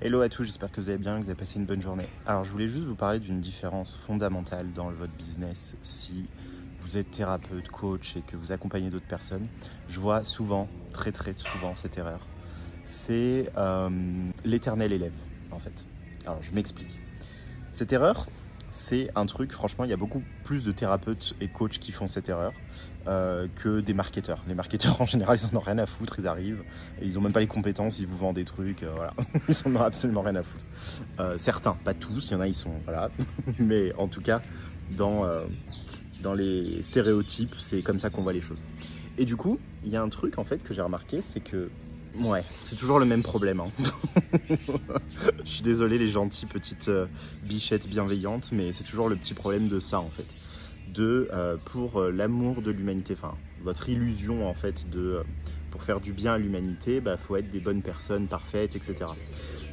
Hello à tous, j'espère que vous allez bien, que vous avez passé une bonne journée. Alors je voulais juste vous parler d'une différence fondamentale dans votre business si vous êtes thérapeute, coach et que vous accompagnez d'autres personnes. Je vois souvent, très souvent cette erreur. C'est l'éternel élève en fait. Alors je m'explique. Cette erreur, c'est un truc, franchement, il y a beaucoup plus de thérapeutes et coachs qui font cette erreur que des marketeurs. Les marketeurs, en général, ils en ont rien à foutre, ils arrivent, et ils n'ont même pas les compétences, ils vous vendent des trucs, voilà. Ils en ont absolument rien à foutre. Certains, pas tous, il y en a, ils sont, voilà. Mais en tout cas, dans, euh, dans les stéréotypes, c'est comme ça qu'on voit les choses. Et du coup, il y a un truc, en fait, que j'ai remarqué, c'est que ouais, c'est toujours le même problème. Hein. Je suis désolé les gentilles petites bichettes bienveillantes, mais c'est toujours le petit problème de ça en fait. Pour l'amour de l'humanité, enfin votre illusion en fait pour faire du bien à l'humanité, faut être des bonnes personnes parfaites, etc.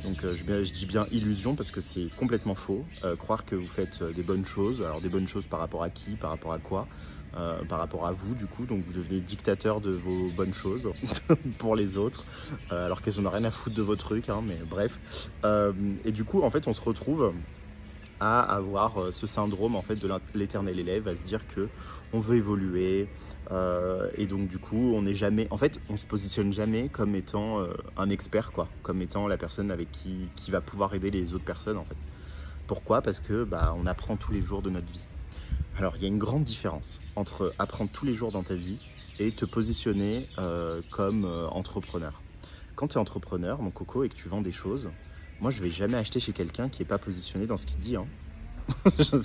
Donc je dis bien illusion parce que c'est complètement faux. Croire que vous faites des bonnes choses, alors des bonnes choses par rapport à qui, par rapport à quoi, par rapport à vous du coup, donc vous devenez dictateur de vos bonnes choses pour les autres, alors qu'elles n'ont rien à foutre de vos trucs, hein, mais bref. Et du coup en fait on se retrouve à avoir ce syndrome en fait de l'éternel élève, à se dire que on veut évoluer et donc du coup on n'est jamais, en fait on se positionne jamais comme étant un expert quoi, comme étant la personne avec qui va pouvoir aider les autres personnes en fait. Pourquoi? Parce que on apprend tous les jours de notre vie. Alors il y a une grande différence entre apprendre tous les jours dans ta vie et te positionner comme entrepreneur. Quand tu es entrepreneur, mon coco, et que tu vends des choses, moi je vais jamais acheter chez quelqu'un qui n'est pas positionné dans ce qu'il dit. Hein.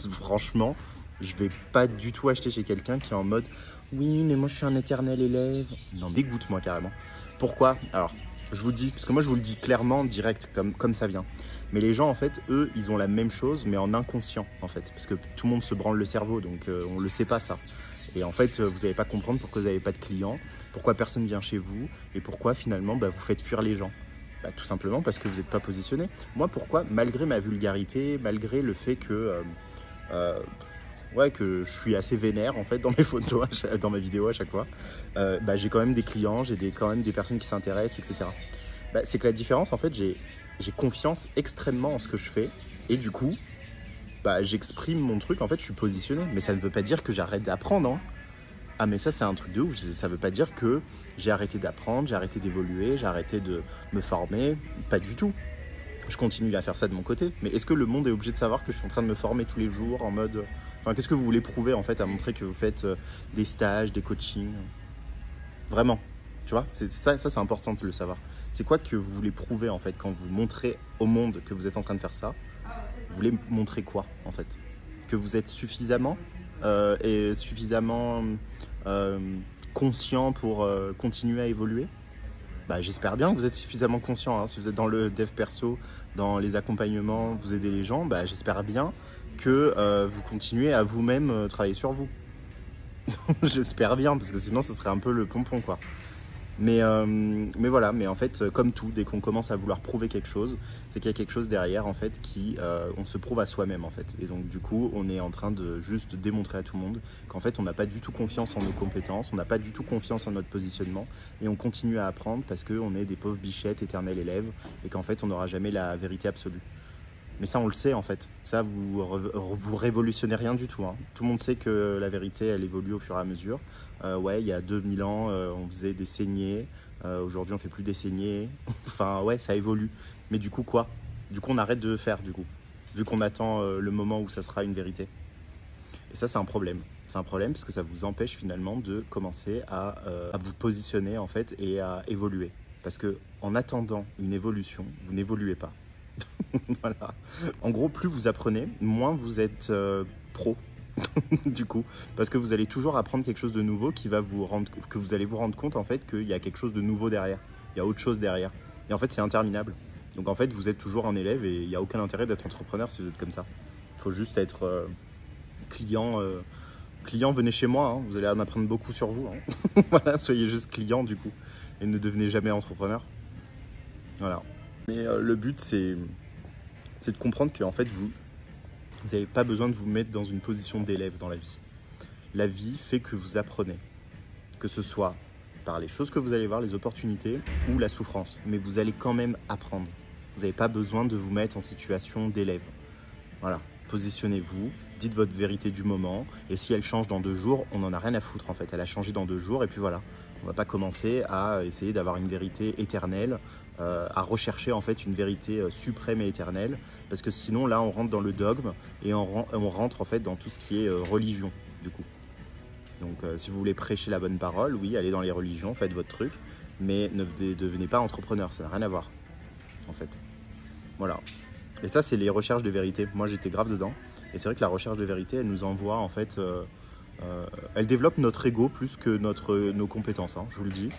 Franchement, je vais pas du tout acheter chez quelqu'un qui est en mode oui, mais moi je suis un éternel élève. Non, dégoûte-moi carrément. Pourquoi? Alors, je vous dis, parce que moi je vous le dis clairement, direct, comme ça vient. Mais les gens, en fait, eux, ils ont la même chose, mais en inconscient, en fait. Parce que tout le monde se branle le cerveau, donc on le sait pas ça. Et en fait, vous n'allez pas comprendre pourquoi vous n'avez pas de clients, pourquoi personne vient chez vous, et pourquoi finalement vous faites fuir les gens. Tout simplement parce que vous n'êtes pas positionné. Moi, pourquoi? Malgré ma vulgarité, malgré le fait que, que je suis assez vénère en fait dans mes photos, dans ma vidéo à chaque fois, j'ai quand même des clients, quand même des personnes qui s'intéressent, etc. C'est que la différence, en fait, j'ai confiance extrêmement en ce que je fais, et du coup, j'exprime mon truc, en fait, je suis positionné. Mais ça ne veut pas dire que j'arrête d'apprendre, hein. Ah mais ça c'est un truc de ouf, ça veut pas dire que j'ai arrêté d'apprendre, j'ai arrêté d'évoluer, j'ai arrêté de me former, pas du tout. Je continue à faire ça de mon côté, mais est-ce que le monde est obligé de savoir que je suis en train de me former tous les jours en mode... Enfin, qu'est-ce que vous voulez prouver en fait à montrer que vous faites des stages, des coachings? Vraiment, tu vois, ça c'est important de le savoir. C'est quoi que vous voulez prouver en fait quand vous montrez au monde que vous êtes en train de faire ça? Vous voulez montrer quoi en fait? Que vous êtes suffisamment et suffisamment conscient pour continuer à évoluer? J'espère bien que vous êtes suffisamment conscient. Hein. Si vous êtes dans le dev perso, dans les accompagnements, vous aidez les gens, j'espère bien que vous continuez à vous-même travailler sur vous. J'espère bien, parce que sinon, ce serait un peu le pompon, quoi. Mais voilà, mais en fait, comme tout, dès qu'on commence à vouloir prouver quelque chose, c'est qu'il y a quelque chose derrière, en fait, on se prouve à soi-même, en fait. Et donc, du coup, on est en train de juste démontrer à tout le monde qu'en fait, on n'a pas du tout confiance en nos compétences, on n'a pas du tout confiance en notre positionnement, et on continue à apprendre parce qu'on est des pauvres bichettes, éternels élèves, et qu'en fait, on n'aura jamais la vérité absolue. Mais ça, on le sait, en fait. Ça, vous révolutionnez rien du tout. Hein. Tout le monde sait que la vérité, elle évolue au fur et à mesure. Il y a 2000 ans, on faisait des saignées. Aujourd'hui, on fait plus des saignées. Enfin, ouais, ça évolue. Mais du coup, quoi? Du coup, on arrête de faire, du coup. Vu qu'on attend le moment où ça sera une vérité. Et ça, c'est un problème. C'est un problème parce que ça vous empêche finalement de commencer à vous positionner, en fait, et à évoluer. Parce que en attendant une évolution, vous n'évoluez pas. Voilà. En gros, plus vous apprenez, moins vous êtes pro, du coup, parce que vous allez toujours apprendre quelque chose de nouveau que vous allez vous rendre compte en fait qu'il y a quelque chose de nouveau derrière, il y a autre chose derrière, et en fait c'est interminable. Donc en fait vous êtes toujours un élève et il n'y a aucun intérêt d'être entrepreneur si vous êtes comme ça. Il faut juste être client. Client, venez chez moi, hein, vous allez en apprendre beaucoup sur vous. Hein. Voilà, soyez juste client du coup, et ne devenez jamais entrepreneur. Voilà. Mais le but c'est de comprendre qu'en fait, vous n'avez pas besoin de vous mettre dans une position d'élève dans la vie. La vie fait que vous apprenez, que ce soit par les choses que vous allez voir, les opportunités ou la souffrance. Mais vous allez quand même apprendre. Vous n'avez pas besoin de vous mettre en situation d'élève. Voilà, positionnez-vous, dites votre vérité du moment, et si elle change dans 2 jours, on n'en a rien à foutre en fait. Elle a changé dans 2 jours, et puis voilà. On ne va pas commencer à essayer d'avoir une vérité éternelle, à rechercher en fait une vérité suprême et éternelle, parce que sinon là on rentre dans le dogme, et on rentre en fait dans tout ce qui est religion du coup. Donc si vous voulez prêcher la bonne parole, oui, allez dans les religions, faites votre truc, mais ne devenez pas entrepreneur, ça n'a rien à voir en fait. Voilà. Et ça, c'est les recherches de vérité. Moi, j'étais grave dedans. Et c'est vrai que la recherche de vérité, elle nous envoie, en fait... elle développe notre ego plus que nos compétences, hein, je vous le dis.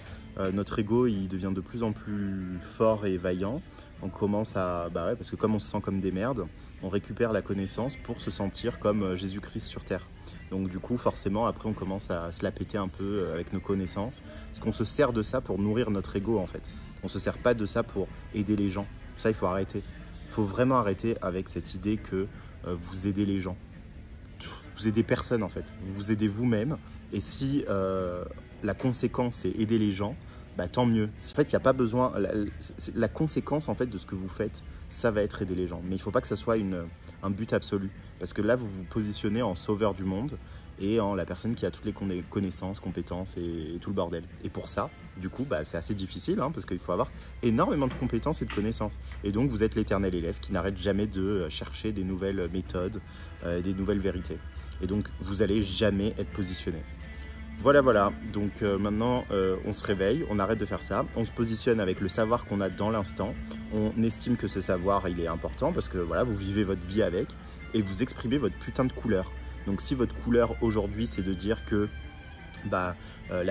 Notre ego, il devient de plus en plus fort et vaillant. On commence à... Bah ouais, parce que comme on se sent comme des merdes, on récupère la connaissance pour se sentir comme Jésus-Christ sur Terre. Donc du coup, forcément, après, on commence à se la péter un peu avec nos connaissances. Parce qu'on se sert de ça pour nourrir notre ego, en fait. On ne se sert pas de ça pour aider les gens. Ça, il faut arrêter. Il faut vraiment arrêter avec cette idée que vous aidez les gens. Vous aidez personne en fait. Vous vous aidez vous-même. Et si la conséquence c'est aider les gens, bah, tant mieux. En fait, il n'y a pas besoin. La conséquence en fait de ce que vous faites, ça va être aider les gens. Mais il ne faut pas que ça soit un but absolu. Parce que là, vous vous positionnez en sauveur du monde et en la personne qui a toutes les connaissances, compétences et tout le bordel. Et pour ça, du coup, bah, c'est assez difficile hein, parce qu'il faut avoir énormément de compétences et de connaissances. Et donc, vous êtes l'éternel élève qui n'arrête jamais de chercher des nouvelles méthodes, des nouvelles vérités. Et donc, vous n'allez jamais être positionné. Voilà, voilà. Donc maintenant, on se réveille, on arrête de faire ça. On se positionne avec le savoir qu'on a dans l'instant. On estime que ce savoir, il est important parce que voilà, vous vivez votre vie avec et vous exprimez votre putain de couleur. Donc si votre couleur aujourd'hui, c'est de dire que la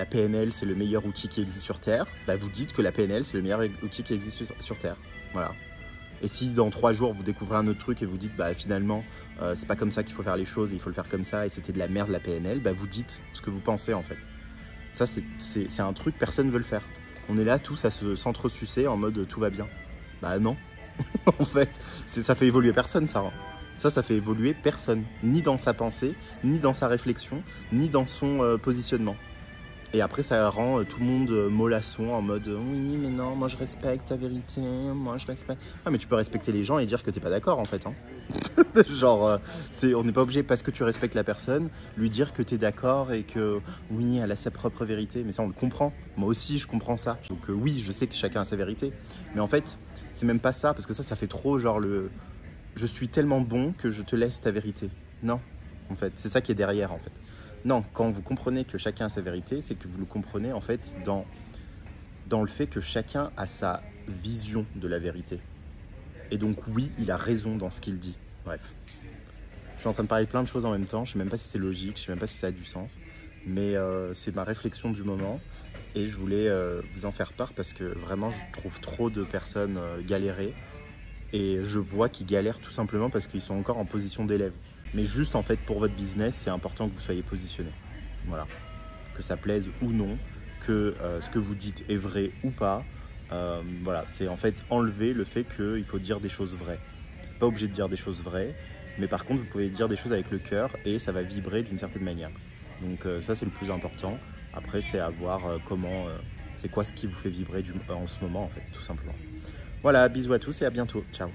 PNL, c'est le meilleur outil qui existe sur Terre, bah, vous dites que la PNL, c'est le meilleur outil qui existe sur Terre. Voilà. Et si dans 3 jours, vous découvrez un autre truc et vous dites bah, finalement, c'est pas comme ça qu'il faut faire les choses, il faut le faire comme ça et c'était de la merde la PNL, bah, vous dites ce que vous pensez en fait. Ça, c'est un truc, personne ne veut le faire. On est là tous à s'entresucer en mode tout va bien. Bah non, en fait, ça fait évoluer personne ça. Ça fait évoluer personne, ni dans sa pensée, ni dans sa réflexion, ni dans son positionnement. Et après, ça rend tout le monde mollasson en mode oui, mais non, moi je respecte ta vérité, moi je respecte. Ah, mais tu peux respecter les gens et dire que t'es pas d'accord en fait. Hein. Genre, on n'est pas obligé parce que tu respectes la personne, lui dire que t'es d'accord et que oui, elle a sa propre vérité. Mais ça, on le comprend. Moi aussi, je comprends ça. Donc oui, je sais que chacun a sa vérité. Mais en fait, c'est même pas ça parce que ça fait trop genre je suis tellement bon que je te laisse ta vérité. Non, en fait, c'est ça qui est derrière en fait. Non, quand vous comprenez que chacun a sa vérité, c'est que vous le comprenez en fait dans le fait que chacun a sa vision de la vérité. Et donc oui, il a raison dans ce qu'il dit. Bref. Je suis en train de parler de plein de choses en même temps, je ne sais même pas si c'est logique, je ne sais même pas si ça a du sens. Mais c'est ma réflexion du moment et je voulais vous en faire part parce que vraiment je trouve trop de personnes galérer. Et je vois qu'ils galèrent tout simplement parce qu'ils sont encore en position d'élève. Mais juste en fait pour votre business, c'est important que vous soyez positionné. Voilà. Que ça plaise ou non, que ce que vous dites est vrai ou pas. Voilà, c'est en fait enlever le fait qu'il faut dire des choses vraies. Vous n'êtes pas obligé de dire des choses vraies, mais par contre vous pouvez dire des choses avec le cœur et ça va vibrer d'une certaine manière. Donc ça c'est le plus important. Après c'est à voir c'est quoi ce qui vous fait vibrer en ce moment en fait, tout simplement. Voilà, bisous à tous et à bientôt. Ciao.